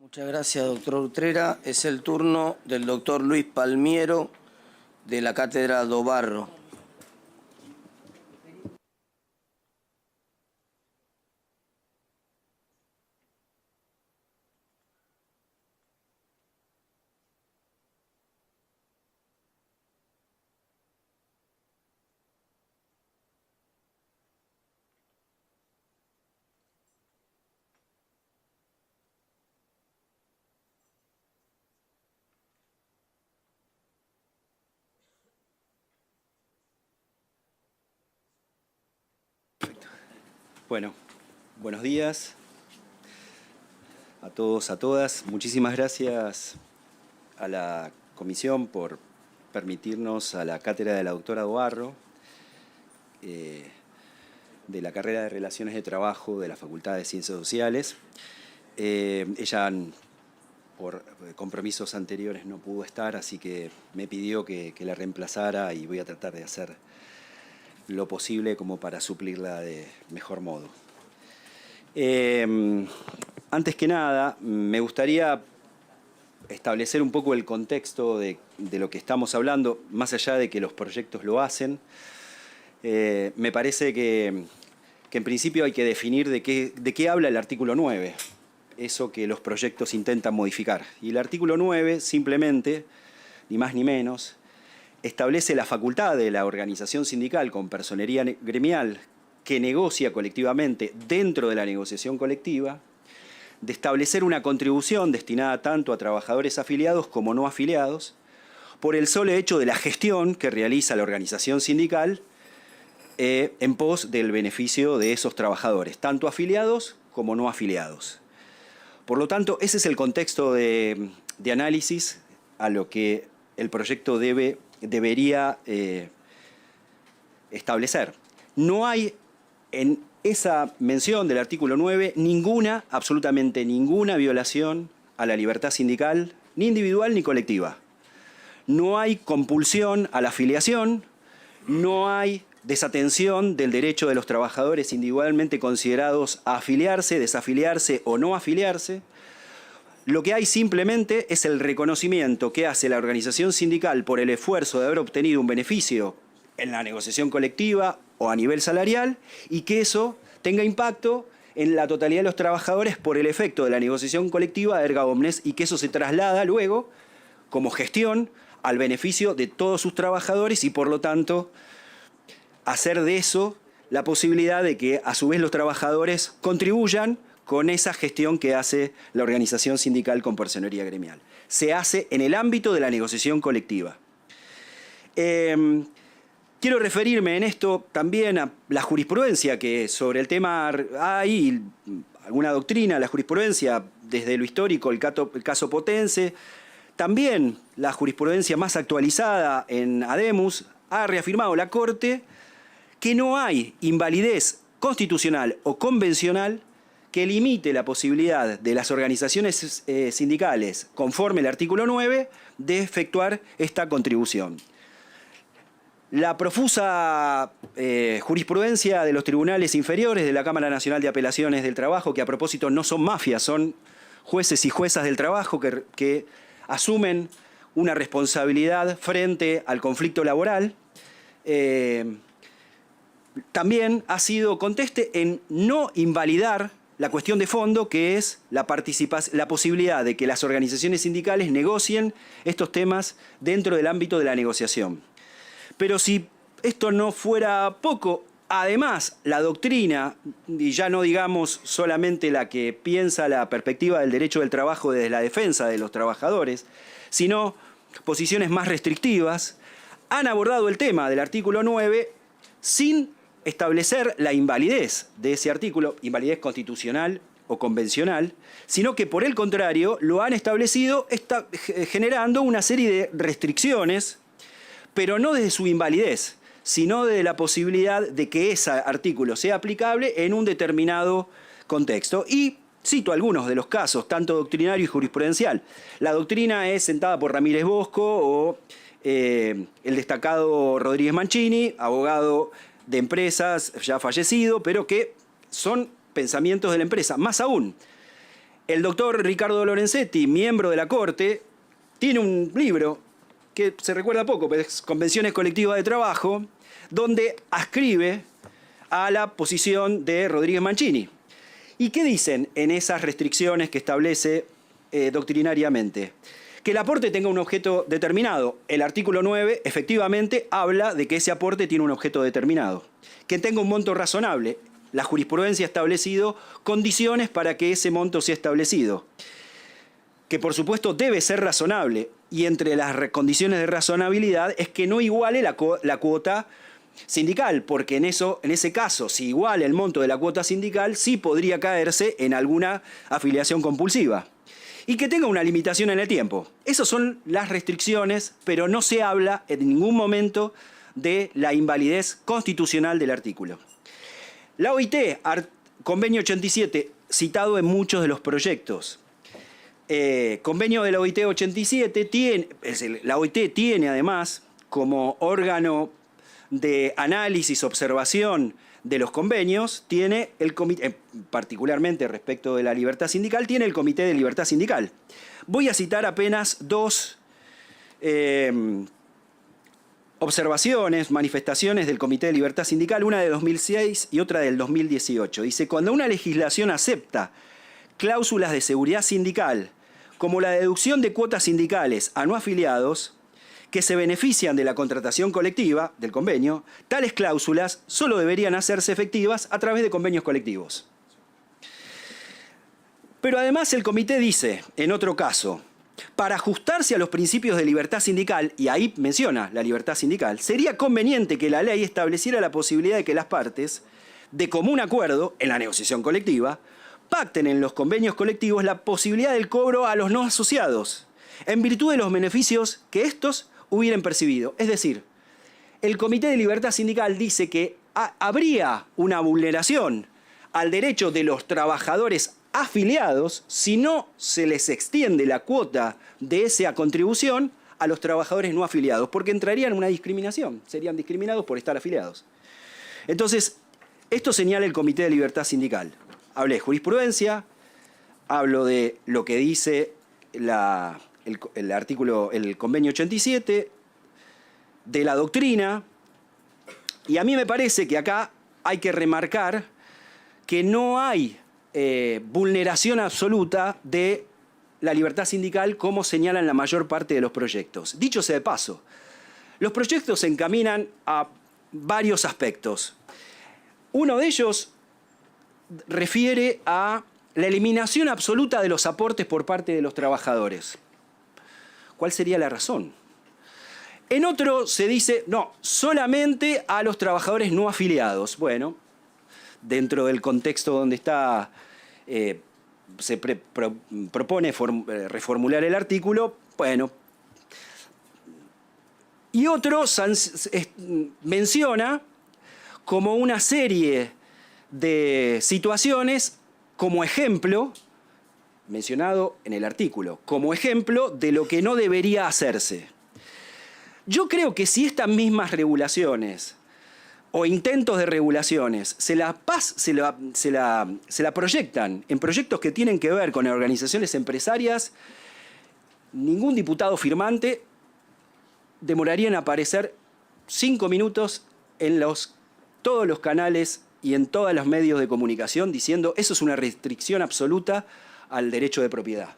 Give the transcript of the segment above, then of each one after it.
Muchas gracias, doctor Utrera. Es el turno del doctor Luis Palmiero, de la Cátedra do Barro. Bueno, buenos días a todos, a todas. Muchísimas gracias a la comisión por permitirnos a la cátedra de la doctora do Barro, de la carrera de Relaciones de Trabajo de la Facultad de Ciencias Sociales. Ella, por compromisos anteriores, no pudo estar, así que me pidió que la reemplazara y voy a tratar de hacer lo posible como para suplirla de mejor modo. Antes que nada, me gustaría establecer un poco el contexto de lo que estamos hablando, más allá de que los proyectos lo hacen. Me parece que en principio hay que definir de qué habla el artículo 9, eso que los proyectos intentan modificar. Y el artículo 9, simplemente, ni más ni menos, establece la facultad de la organización sindical con personería gremial que negocia colectivamente dentro de la negociación colectiva, de establecer una contribución destinada tanto a trabajadores afiliados como no afiliados, por el solo hecho de la gestión que realiza la organización sindical en pos del beneficio de esos trabajadores, tanto afiliados como no afiliados. Por lo tanto, ese es el contexto de análisis a lo que el proyecto debería establecer. No hay en esa mención del artículo 9 absolutamente ninguna violación a la libertad sindical, ni individual ni colectiva. No hay compulsión a la afiliación, no hay desatención del derecho de los trabajadores individualmente considerados a afiliarse, desafiliarse o no afiliarse. Lo que hay simplemente es el reconocimiento que hace la organización sindical por el esfuerzo de haber obtenido un beneficio en la negociación colectiva o a nivel salarial y que eso tenga impacto en la totalidad de los trabajadores por el efecto de la negociación colectiva erga omnes y que eso se traslada luego como gestión al beneficio de todos sus trabajadores y por lo tanto hacer de eso la posibilidad de que a su vez los trabajadores contribuyan con esa gestión que hace la organización sindical con personería gremial. Se hace en el ámbito de la negociación colectiva. Quiero referirme en esto también a la jurisprudencia que sobre el tema hay, alguna doctrina, la jurisprudencia desde lo histórico, el caso Potense, también la jurisprudencia más actualizada en Habemus, ha reafirmado la Corte que no hay invalidez constitucional o convencional que limite la posibilidad de las organizaciones sindicales, conforme el artículo 9, de efectuar esta contribución. La profusa jurisprudencia de los tribunales inferiores de la Cámara Nacional de Apelaciones del Trabajo, que a propósito no son mafias, son jueces y juezas del trabajo que asumen una responsabilidad frente al conflicto laboral, también ha sido conteste en no invalidar la cuestión de fondo, que es la posibilidad de que las organizaciones sindicales negocien estos temas dentro del ámbito de la negociación. Pero si esto no fuera poco, además la doctrina, y ya no digamos solamente la que piensa la perspectiva del derecho del trabajo desde la defensa de los trabajadores, sino posiciones más restrictivas, han abordado el tema del artículo 9 sin establecer la invalidez de ese artículo, invalidez constitucional o convencional, sino que por el contrario lo han establecido generando una serie de restricciones, pero no desde su invalidez, sino desde la posibilidad de que ese artículo sea aplicable en un determinado contexto. Y cito algunos de los casos, tanto doctrinario y jurisprudencial. La doctrina es sentada por Ramírez Bosco o el destacado Rodríguez Mancini, abogado de empresas ya fallecido, pero que son pensamientos de la empresa. Más aún, el doctor Ricardo Lorenzetti, miembro de la Corte, tiene un libro que se recuerda poco, pero es Convenciones Colectivas de Trabajo, donde ascribe a la posición de Rodríguez Mancini. ¿Y qué dicen en esas restricciones que establece doctrinariamente? Que el aporte tenga un objeto determinado. El artículo 9 efectivamente habla de que ese aporte tiene un objeto determinado. Que tenga un monto razonable. La jurisprudencia ha establecido condiciones para que ese monto sea establecido. Que por supuesto debe ser razonable. Y entre las condiciones de razonabilidad es que no iguale la cuota sindical, porque en ese caso, si iguala el monto de la cuota sindical, sí podría caerse en alguna afiliación compulsiva. Y que tenga una limitación en el tiempo. Esas son las restricciones, pero no se habla en ningún momento de la invalidez constitucional del artículo. La OIT, convenio 87, citado en muchos de los proyectos. Convenio de la OIT 87, la OIT tiene además como órgano de análisis, observación de los convenios, tiene el comité, particularmente respecto de la libertad sindical, tiene el Comité de Libertad Sindical. Voy a citar apenas dos observaciones, manifestaciones del Comité de Libertad Sindical, una de 2006 y otra del 2018. Dice, cuando una legislación acepta cláusulas de seguridad sindical, como la deducción de cuotas sindicales a no afiliados, que se benefician de la contratación colectiva, del convenio, tales cláusulas solo deberían hacerse efectivas a través de convenios colectivos. Pero además el comité dice, en otro caso, para ajustarse a los principios de libertad sindical, y ahí menciona la libertad sindical, sería conveniente que la ley estableciera la posibilidad de que las partes, de común acuerdo en la negociación colectiva, pacten en los convenios colectivos la posibilidad del cobro a los no asociados, en virtud de los beneficios que estos hubieran percibido. Es decir, el Comité de Libertad Sindical dice que habría una vulneración al derecho de los trabajadores afiliados si no se les extiende la cuota de esa contribución a los trabajadores no afiliados, porque entrarían en una discriminación, serían discriminados por estar afiliados. Entonces, esto señala el Comité de Libertad Sindical. Hablé de jurisprudencia, hablo de lo que dice el artículo, el convenio 87, de la doctrina, y a mí me parece que acá hay que remarcar que no hay vulneración absoluta de la libertad sindical como señalan la mayor parte de los proyectos. Dicho sea de paso, los proyectos se encaminan a varios aspectos. Uno de ellos refiere a la eliminación absoluta de los aportes por parte de los trabajadores. ¿Cuál sería la razón? En otro se dice, no, solamente a los trabajadores no afiliados. Bueno, dentro del contexto donde está, se propone reformular el artículo, bueno. Y otro menciona como una serie de situaciones como ejemplo, mencionado en el artículo, como ejemplo de lo que no debería hacerse. Yo creo que si estas mismas regulaciones o intentos de regulaciones se la proyectan en proyectos que tienen que ver con organizaciones empresarias, ningún diputado firmante demoraría en aparecer 5 minutos en todos los canales y en todos los medios de comunicación diciendo eso es una restricción absoluta al derecho de propiedad.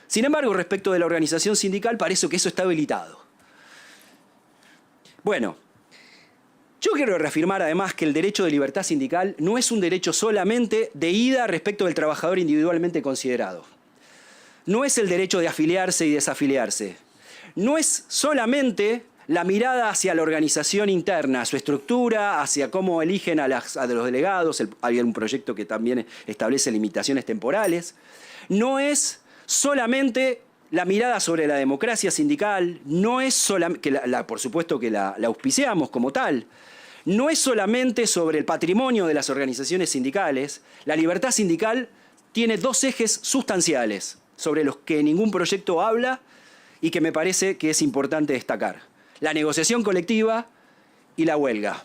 Sin embargo, respecto de la organización sindical, parece que eso está habilitado. Bueno, yo quiero reafirmar además que el derecho de libertad sindical no es un derecho solamente de ida respecto del trabajador individualmente considerado. No es el derecho de afiliarse y desafiliarse. No es solamente la mirada hacia la organización interna, su estructura, hacia cómo eligen a los delegados. Hay un proyecto que también establece limitaciones temporales. No es solamente la mirada sobre la democracia sindical, no es solamente, por supuesto que la auspiciamos como tal, no es solamente sobre el patrimonio de las organizaciones sindicales. La libertad sindical tiene dos ejes sustanciales sobre los que ningún proyecto habla y que me parece que es importante destacar. La negociación colectiva y la huelga.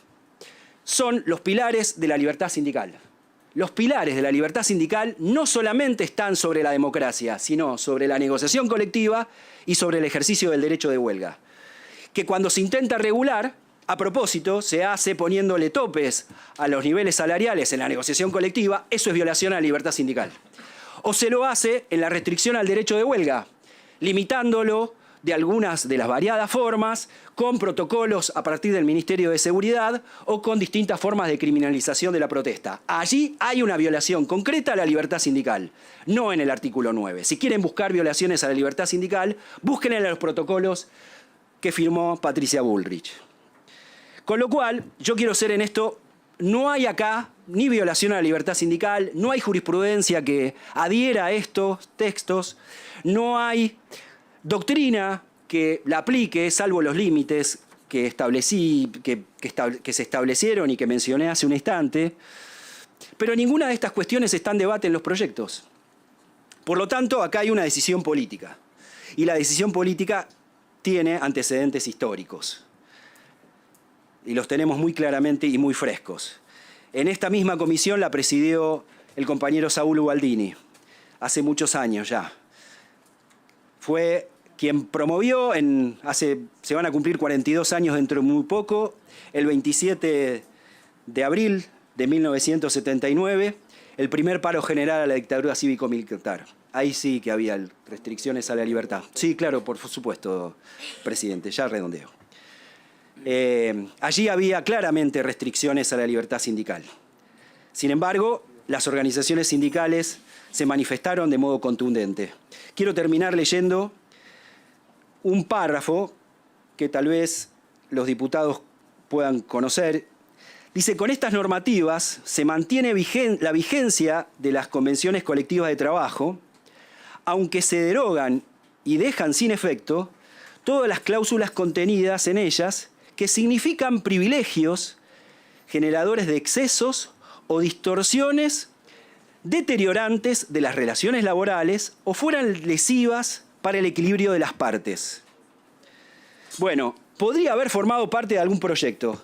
Son los pilares de la libertad sindical. los pilares de la libertad sindical no solamente están sobre la democracia, sino sobre la negociación colectiva y sobre el ejercicio del derecho de huelga. Que cuando se intenta regular, a propósito, se hace poniéndole topes a los niveles salariales en la negociación colectiva, eso es violación a la libertad sindical. O se lo hace en la restricción al derecho de huelga, limitándolo de algunas de las variadas formas, con protocolos a partir del Ministerio de Seguridad o con distintas formas de criminalización de la protesta. Allí hay una violación concreta a la libertad sindical, no en el artículo 9. Si quieren buscar violaciones a la libertad sindical, busquen en los protocolos que firmó Patricia Bullrich. Con lo cual, yo quiero ser en esto, no hay acá ni violación a la libertad sindical, no hay jurisprudencia que adhiera a estos textos, no hay doctrina que la aplique, salvo los límites que se establecieron y que mencioné hace un instante, pero ninguna de estas cuestiones está en debate en los proyectos. Por lo tanto, acá hay una decisión política, y la decisión política tiene antecedentes históricos, y los tenemos muy claramente y muy frescos. En esta misma comisión la presidió el compañero Saúl Ubaldini, hace muchos años ya. Fue quien promovió, se van a cumplir 42 años dentro de muy poco, el 27 de abril de 1979, el primer paro general a la dictadura cívico-militar. Ahí sí que había restricciones a la libertad. Sí, claro, por supuesto, presidente, ya redondeo. Allí había claramente restricciones a la libertad sindical. Sin embargo, las organizaciones sindicales se manifestaron de modo contundente. Quiero terminar leyendo un párrafo que tal vez los diputados puedan conocer. Dice, con estas normativas se mantiene la vigencia de las convenciones colectivas de trabajo, aunque se derogan y dejan sin efecto todas las cláusulas contenidas en ellas que significan privilegios generadores de excesos o distorsiones deteriorantes de las relaciones laborales o fueran lesivas para el equilibrio de las partes. Bueno, podría haber formado parte de algún proyecto,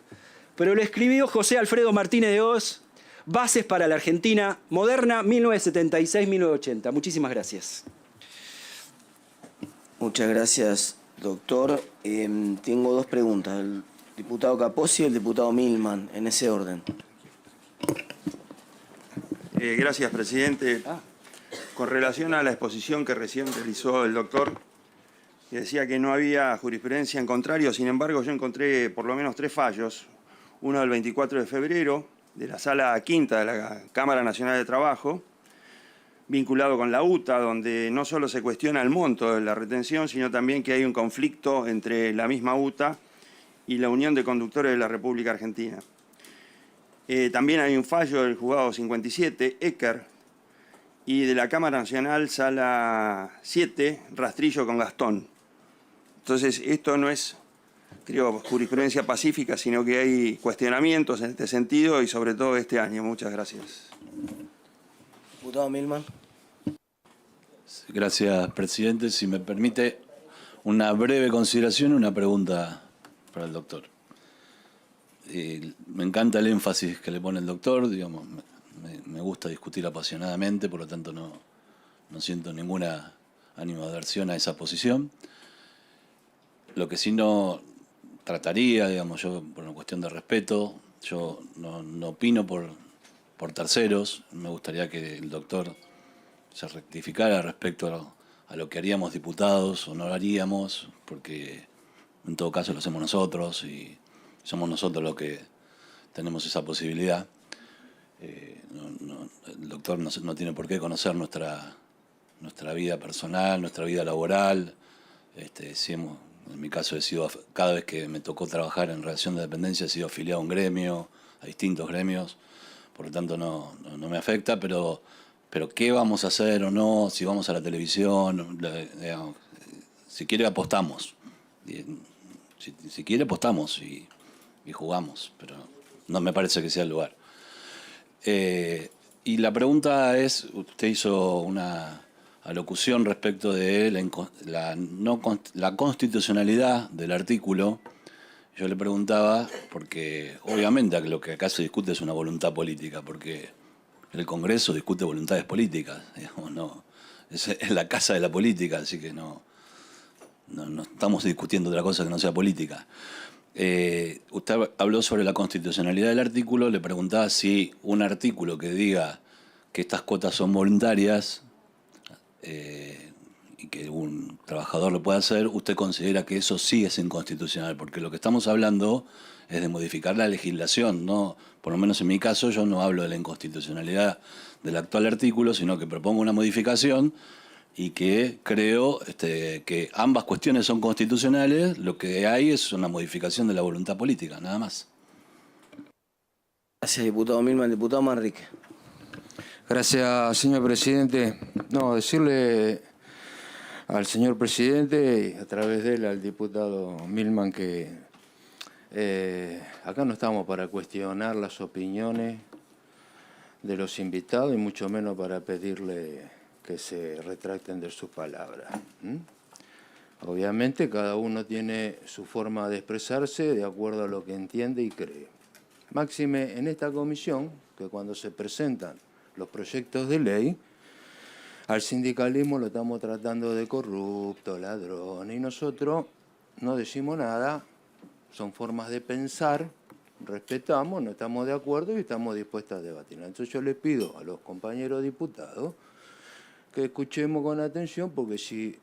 pero lo escribió José Alfredo Martínez de Hoz, Bases para la Argentina Moderna, 1976-1980. Muchísimas gracias. Muchas gracias, doctor. Tengo dos preguntas, el diputado Capozzi y el diputado Milman, en ese orden. Gracias, presidente. Con relación a la exposición que recién realizó el doctor, que decía que no había jurisprudencia en contrario, sin embargo, yo encontré por lo menos 3 fallos. Uno del 24 de febrero, de la Sala Quinta de la Cámara Nacional de Trabajo, vinculado con la UTA, donde no solo se cuestiona el monto de la retención, sino también que hay un conflicto entre la misma UTA y la Unión de Conductores de la República Argentina. También hay un fallo del juzgado 57, Ecker, y de la Cámara Nacional, Sala 7, Rastrillo con Gastón. Entonces, esto no es, creo, jurisprudencia pacífica, sino que hay cuestionamientos en este sentido y sobre todo este año. Muchas gracias. Diputado Milman. Gracias, presidente. Si me permite una breve consideración y una pregunta para el doctor. Me encanta el énfasis que le pone el doctor, digamos, me gusta discutir apasionadamente, por lo tanto no siento ninguna animadversión a esa posición. Lo que sí no trataría, digamos, yo por una cuestión de respeto, yo no opino por terceros, me gustaría que el doctor se rectificara respecto a lo que haríamos diputados o no lo haríamos, porque en todo caso lo hacemos nosotros y somos nosotros los que tenemos esa posibilidad. El doctor no tiene por qué conocer nuestra vida personal, nuestra vida laboral. En mi caso, cada vez que me tocó trabajar en relación de dependencia, he sido afiliado a un gremio, a distintos gremios, por lo tanto no me afecta, pero ¿qué vamos a hacer o no? Si vamos a la televisión, digamos, si quiere apostamos. Si quiere apostamos y jugamos, pero no me parece que sea el lugar. Y la pregunta es, usted hizo una alocución respecto de la constitucionalidad del artículo. Yo le preguntaba, porque obviamente lo que acá se discute es una voluntad política, porque el Congreso discute voluntades políticas, digamos, no. Es la casa de la política, así que no estamos discutiendo otra cosa que no sea política. Usted habló sobre la constitucionalidad del artículo, le preguntaba si un artículo que diga que estas cuotas son voluntarias y que un trabajador lo puede hacer, usted considera que eso sí es inconstitucional, porque lo que estamos hablando es de modificar la legislación, ¿no? Por lo menos en mi caso yo no hablo de la inconstitucionalidad del actual artículo, sino que propongo una modificación y que creo que ambas cuestiones son constitucionales, lo que hay es una modificación de la voluntad política, nada más. Gracias, diputado Milman. Diputado Manrique. Gracias, señor presidente. No, decirle al señor presidente y a través de él al diputado Milman que acá no estamos para cuestionar las opiniones de los invitados y mucho menos para pedirle que se retracten de sus palabras. Obviamente cada uno tiene su forma de expresarse de acuerdo a lo que entiende y cree. Máxime en esta comisión, que cuando se presentan los proyectos de ley, al sindicalismo lo estamos tratando de corrupto, ladrón, y nosotros no decimos nada, son formas de pensar, respetamos, no estamos de acuerdo y estamos dispuestos a debatir. Entonces yo les pido a los compañeros diputados que escuchemos con atención, porque si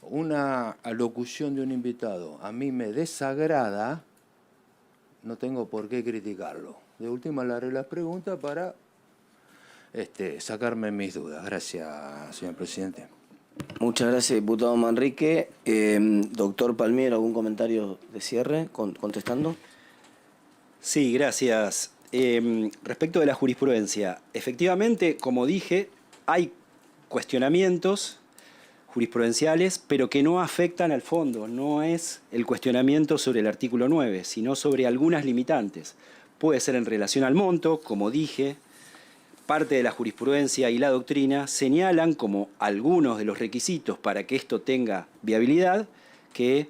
una alocución de un invitado a mí me desagrada, no tengo por qué criticarlo. De última le haré las preguntas para sacarme mis dudas. Gracias, señor presidente. Muchas gracias, diputado Manrique. Doctor Palmiero, ¿algún comentario de cierre contestando? Sí, gracias. Respecto de la jurisprudencia, efectivamente, como dije, hay cuestionamientos jurisprudenciales, pero que no afectan al fondo. No es el cuestionamiento sobre el artículo 9, sino sobre algunas limitantes. Puede ser en relación al monto, como dije. Parte de la jurisprudencia y la doctrina señalan como algunos de los requisitos para que esto tenga viabilidad que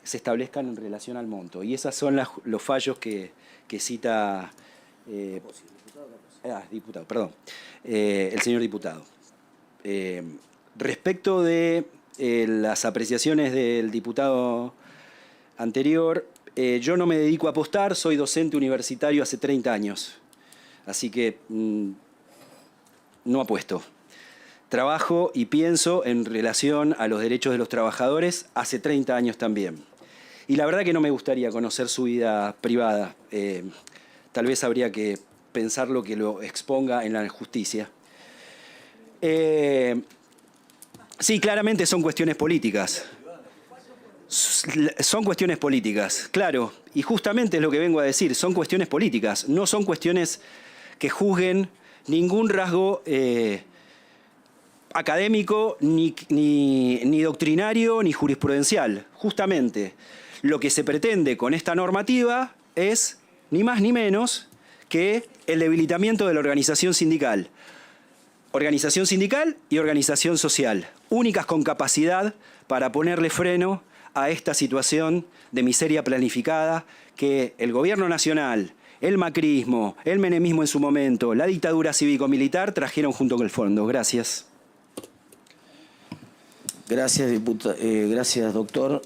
se establezcan en relación al monto. Y esos son los fallos que cita el señor diputado. Respecto de las apreciaciones del diputado anterior, yo no me dedico a apostar, soy docente universitario hace 30 años. Así que no apuesto. Trabajo y pienso en relación a los derechos de los trabajadores hace 30 años también. Y la verdad que no me gustaría conocer su vida privada. Tal vez habría que pensarlo, que lo exponga en la justicia. Sí, claramente son cuestiones políticas. Son cuestiones políticas, claro. Y justamente es lo que vengo a decir, son cuestiones políticas, no son cuestiones que juzguen ningún rasgo académico, ni doctrinario, ni jurisprudencial. Justamente lo que se pretende con esta normativa es ni más ni menos que el debilitamiento de la organización sindical. Organización sindical y organización social, únicas con capacidad para ponerle freno a esta situación de miseria planificada que el gobierno nacional, el macrismo, el menemismo en su momento, la dictadura cívico-militar trajeron junto con el fondo. Gracias. Gracias, doctor.